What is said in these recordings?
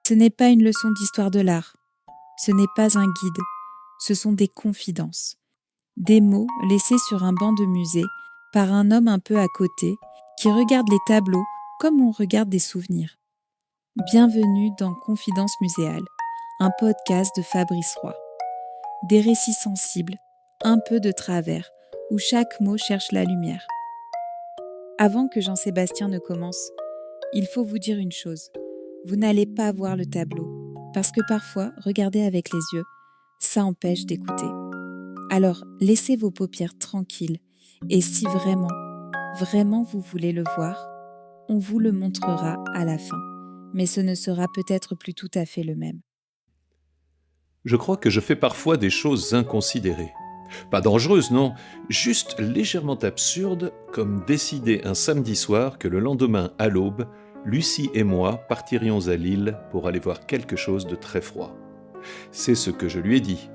Ce n'est pas une leçon d'histoire de l'art. Ce n'est pas un guide. Ce sont des confidences. Des mots laissés sur un banc de musée par un homme un peu à côté qui regarde les tableaux comme on regarde des souvenirs. Bienvenue dans Confidences muséales, un podcast de Fabrice Roy. Des récits sensibles, un peu de travers, où chaque mot cherche la lumière. Avant que Jean-Sébastien ne commence, il faut vous dire une chose. Vous n'allez pas voir le tableau, parce que parfois, regarder avec les yeux, ça empêche d'écouter. Alors, laissez vos paupières tranquilles, et si vraiment vous voulez le voir, on vous le montrera à la fin. Mais ce ne sera peut-être plus tout à fait le même. Je crois que je fais parfois des choses inconsidérées. Pas dangereuses, non, juste légèrement absurdes, comme décider un samedi soir que le lendemain à l'aube, Lucie et moi partirions à Lille pour aller voir quelque chose de très froid. C'est ce que je lui ai dit.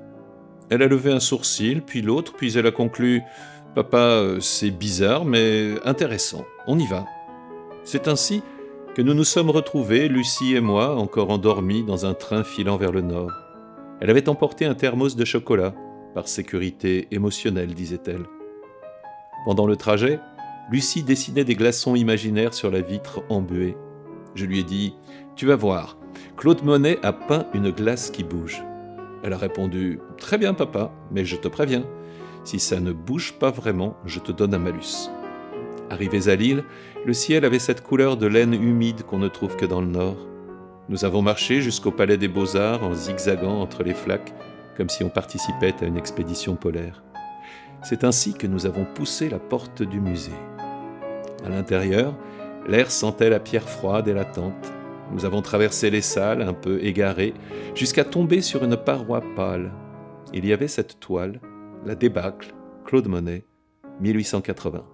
Elle a levé un sourcil, puis l'autre, puis elle a conclu « Papa, c'est bizarre, mais intéressant, on y va ». C'est ainsi que nous nous sommes retrouvés, Lucie et moi, encore endormis dans un train filant vers le nord. Elle avait emporté un thermos de chocolat, par sécurité émotionnelle, disait-elle. Pendant le trajet, Lucie dessinait des glaçons imaginaires sur la vitre embuée. Je lui ai dit « Tu vas voir, Claude Monet a peint une glace qui bouge. » Elle a répondu « Très bien papa, mais je te préviens, si ça ne bouge pas vraiment, je te donne un malus. » Arrivés à Lille, le ciel avait cette couleur de laine humide qu'on ne trouve que dans le nord. Nous avons marché jusqu'au Palais des Beaux-Arts en zigzagant entre les flaques, comme si on participait à une expédition polaire. C'est ainsi que nous avons poussé la porte du musée. À l'intérieur, l'air sentait la pierre froide et latente. Nous avons traversé les salles, un peu égarées, jusqu'à tomber sur une paroi pâle. Il y avait cette toile, La Débâcle, Claude Monet, 1880.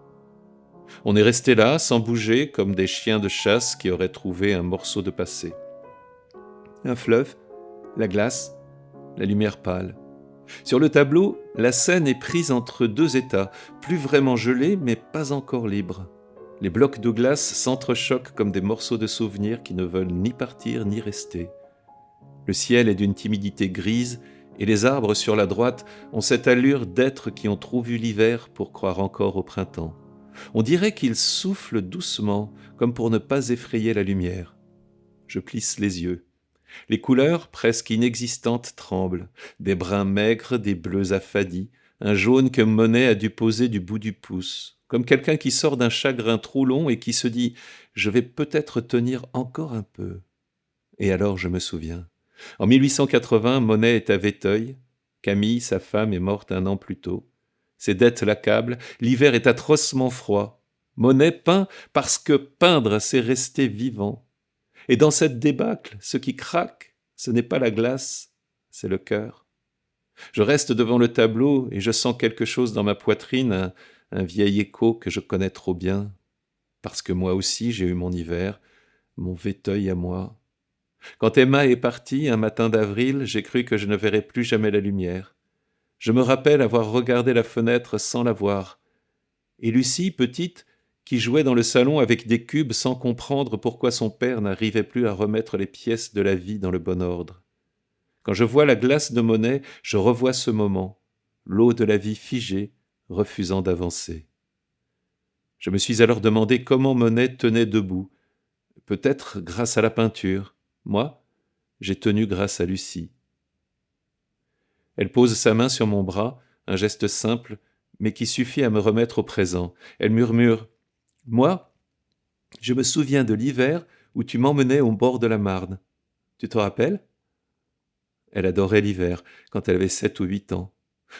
On est resté là, sans bouger, comme des chiens de chasse qui auraient trouvé un morceau de passé. Un fleuve, la glace, la lumière pâle. Sur le tableau, la scène est prise entre deux états, plus vraiment gelés, mais pas encore libres. Les blocs de glace s'entrechoquent comme des morceaux de souvenirs qui ne veulent ni partir ni rester. Le ciel est d'une timidité grise, et les arbres sur la droite ont cette allure d'êtres qui ont trop vu l'hiver pour croire encore au printemps. On dirait qu'ils soufflent doucement, comme pour ne pas effrayer la lumière. Je plisse les yeux. Les couleurs, presque inexistantes, tremblent. Des bruns maigres, des bleus affadis, un jaune que Monet a dû poser du bout du pouce, comme quelqu'un qui sort d'un chagrin trop long et qui se dit « Je vais peut-être tenir encore un peu ». Et alors je me souviens. En 1880, Monet est à Véteuil. Camille, sa femme, est morte 1 an plus tôt. Ses dettes l'accablent, l'hiver est atrocement froid. Monet peint parce que peindre, c'est rester vivant. Et dans cette débâcle, ce qui craque, ce n'est pas la glace, c'est le cœur. Je reste devant le tableau et je sens quelque chose dans ma poitrine, un vieil écho que je connais trop bien. Parce que moi aussi j'ai eu mon hiver, mon Véteuil à moi. Quand Emma est partie, un matin d'avril, j'ai cru que je ne verrais plus jamais la lumière. Je me rappelle avoir regardé la fenêtre sans la voir. Et Lucie, petite, qui jouait dans le salon avec des cubes sans comprendre pourquoi son père n'arrivait plus à remettre les pièces de la vie dans le bon ordre. Quand je vois la glace de Monet, je revois ce moment, l'eau de la vie figée, refusant d'avancer. Je me suis alors demandé comment Monet tenait debout. Peut-être grâce à la peinture. Moi, j'ai tenu grâce à Lucie. Elle pose sa main sur mon bras, un geste simple, mais qui suffit à me remettre au présent. Elle murmure « Moi, je me souviens de l'hiver où tu m'emmenais au bord de la Marne. Tu te rappelles ?» Elle adorait l'hiver, quand elle avait 7 ou 8 ans.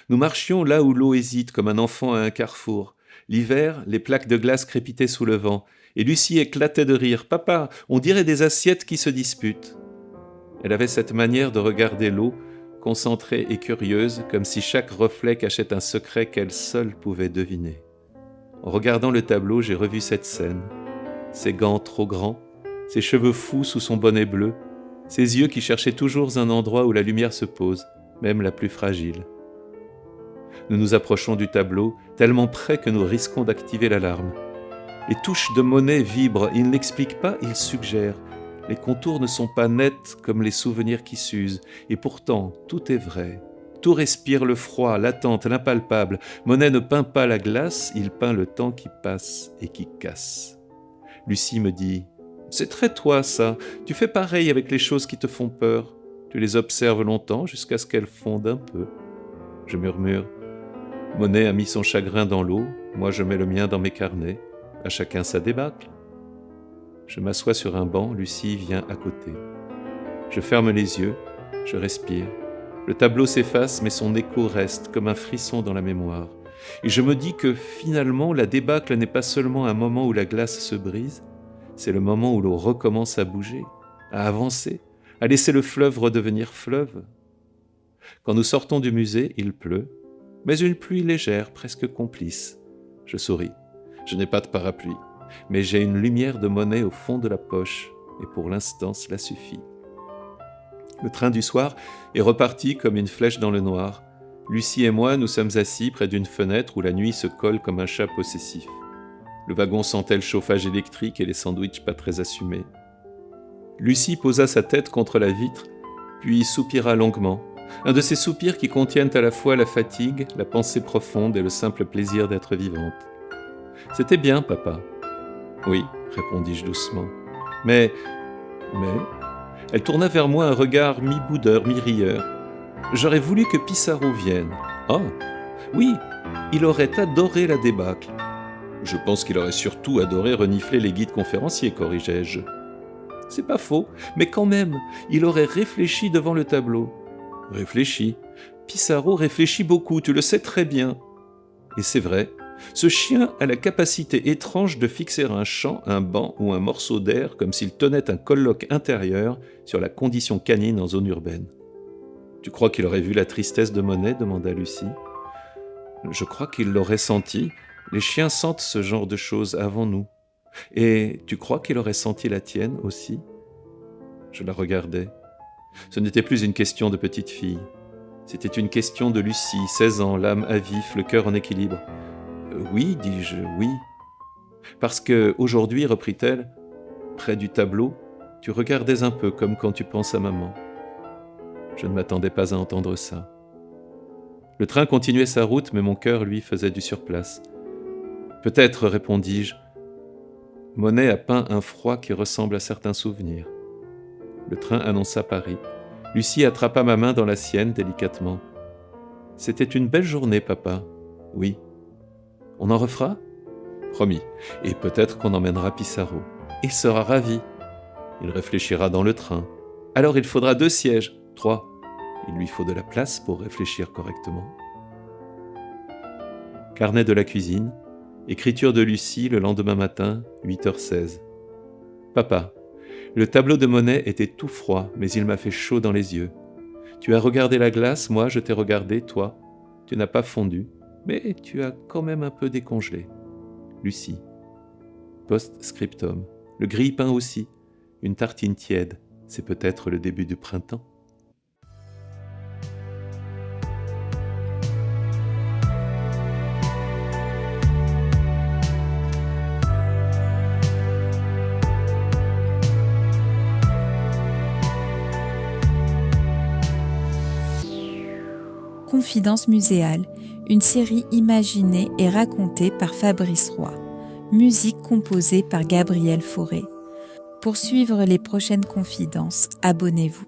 Nous marchions là où l'eau hésite, comme un enfant à un carrefour. L'hiver, les plaques de glace crépitaient sous le vent, et Lucie éclatait de rire. « Papa, on dirait des assiettes qui se disputent. » Elle avait cette manière de regarder l'eau, concentrée et curieuse, comme si chaque reflet cachait un secret qu'elle seule pouvait deviner. En regardant le tableau, j'ai revu cette scène. Ses gants trop grands, ses cheveux fous sous son bonnet bleu, ses yeux qui cherchaient toujours un endroit où la lumière se pose, même la plus fragile. Nous nous approchons du tableau, tellement près que nous risquons d'activer l'alarme. Les touches de Monet vibrent, il n'explique pas, il suggère. Les contours ne sont pas nets comme les souvenirs qui s'usent, et pourtant tout est vrai. Tout respire le froid, l'attente, l'impalpable. Monet ne peint pas la glace, il peint le temps qui passe et qui casse. Lucie me dit « C'est très toi ça, tu fais pareil avec les choses qui te font peur. Tu les observes longtemps jusqu'à ce qu'elles fondent un peu. » Je murmure « Monet a mis son chagrin dans l'eau, moi je mets le mien dans mes carnets. À chacun sa débâcle. » Je m'assois sur un banc, Lucie vient à côté. Je ferme les yeux, je respire. Le tableau s'efface, mais son écho reste comme un frisson dans la mémoire. Et je me dis que finalement, la débâcle n'est pas seulement un moment où la glace se brise, c'est le moment où l'eau recommence à bouger, à avancer, à laisser le fleuve redevenir fleuve. Quand nous sortons du musée, il pleut, mais une pluie légère, presque complice. Je souris. Je n'ai pas de parapluie, mais j'ai une lumière de Monet au fond de la poche, et pour l'instant, cela suffit. Le train du soir est reparti comme une flèche dans le noir. Lucie et moi, nous sommes assis près d'une fenêtre où la nuit se colle comme un chat possessif. Le wagon sentait le chauffage électrique et les sandwichs pas très assumés. Lucie posa sa tête contre la vitre, puis soupira longuement. Un de ces soupirs qui contiennent à la fois la fatigue, la pensée profonde et le simple plaisir d'être vivante. « C'était bien, papa. »« Oui, répondis-je doucement. Mais... Elle tourna vers moi un regard mi-boudeur, mi-rieur. J'aurais voulu que Pissarro vienne. Ah, oui, il aurait adoré la débâcle. Je pense qu'il aurait surtout adoré renifler les guides conférenciers, corrigeai-je. C'est pas faux, mais quand même, il aurait réfléchi devant le tableau. Réfléchi. Pissarro réfléchit beaucoup, tu le sais très bien. Et c'est vrai, ce chien a la capacité étrange de fixer un champ, un banc ou un morceau d'air comme s'il tenait un colloque intérieur sur la condition canine en zone urbaine. « Tu crois qu'il aurait vu la tristesse de Monet ?» demanda Lucie. « Je crois qu'il l'aurait senti. Les chiens sentent ce genre de choses avant nous. Et tu crois qu'il aurait senti la tienne aussi ?» Je la regardais. Ce n'était plus une question de petite fille. C'était une question de Lucie, 16 ans, l'âme à vif, le cœur en équilibre. Oui, dis-je, oui. Parce que, aujourd'hui, reprit-elle, près du tableau, tu regardais un peu comme quand tu penses à maman. Je ne m'attendais pas à entendre ça. Le train continuait sa route, mais mon cœur, lui, faisait du surplace. Peut-être, répondis-je, Monet a peint un froid qui ressemble à certains souvenirs. Le train annonça Paris. Lucie attrapa ma main dans la sienne délicatement. « C'était une belle journée, papa. »« Oui. »« On en refera ?»« Promis. Et peut-être qu'on emmènera Pissarro. Il sera ravi. Il réfléchira dans le train. Alors il faudra 2 sièges, 3. Il lui faut de la place pour réfléchir correctement. » Carnet de la cuisine. Écriture de Lucie le lendemain matin, 8h16. Papa, le tableau de Monet était tout froid, mais il m'a fait chaud dans les yeux. Tu as regardé la glace, moi je t'ai regardé, toi. Tu n'as pas fondu, mais tu as quand même un peu décongelé. Lucie. Post-scriptum. Le grille-pain aussi. Une tartine tiède. C'est peut-être le début du printemps. Confidence muséale, une série imaginée et racontée par Fabrice Roy. Musique composée par Gabriel Fauré. Pour suivre les prochaines confidences, abonnez-vous.